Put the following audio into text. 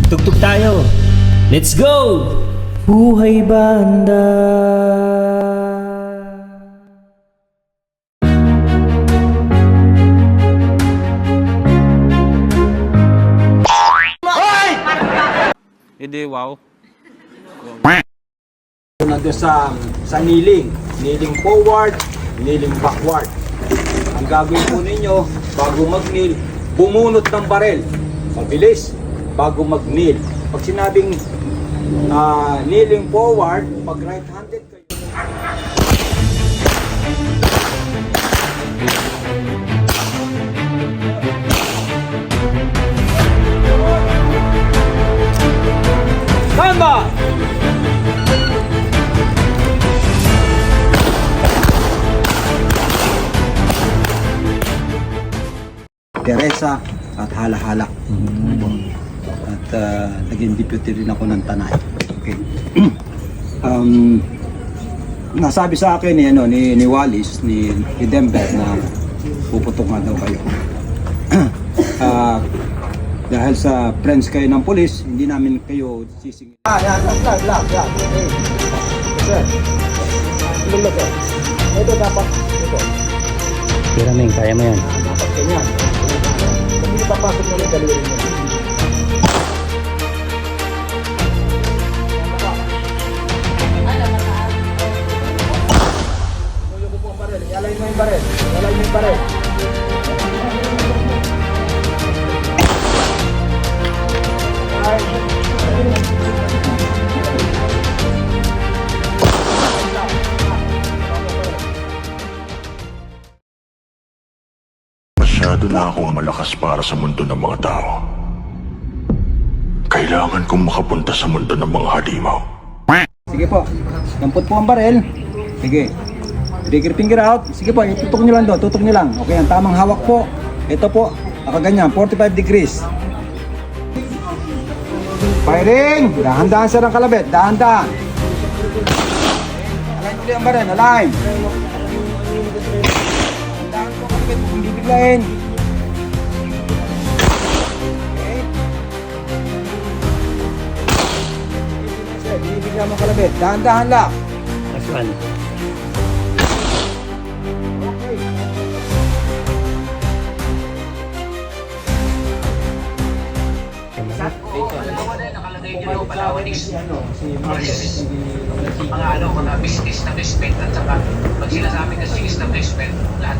Tugtog tayo. Let's go! Buhay banda. Hindi, wow. Nandun sa kneeling forward, kneeling backward. Ang gagawin po ninyo, bago mag-kneel, bumunot ng barel. Mabilis, bago mag-kneel. Pag sinabing kneeling forward, pag right-handed kayo. Tama! Teresa at Hala-Hala. At naging deputy rin ako ng Tanay. Okay. Nasabi sa akin ni Wallis, ni Denver na puputok nga daw kayo. Dahil sa friends kayo ng polis, hindi namin kayo sisingil. Yan. Hey. Sir. Lulog sir. Ito dapat. Ito. Piraming, kaya mo yan. Dapat ganyan. Hindi papasok mo yung daliri mo. Lulog po ang baril. Yalay mo yung baril. Masyado na akong malakas para sa mundo ng mga tao. Kailangan kong makapunta sa mundo ng mga halimaw. Sige po. Dampot po ang baril. Sige. Trigger finger out. Sige po, itutok nyo lang doon. Tutok nyo lang. Okay, ang tamang hawak po. Ito po, nakaganyan, 45 degrees. Firing! Dahan-dahan sir ang kalabit. Dahan-dahan. Align ulit ang baril. Align. Dahan po kalabit. Kung bibiglayin. Okay. Bibigla mo kalabit. Dahan-dahan lang. Last one. Okay. Mga business na respect at saka pag sinasabi kasi establishment lahat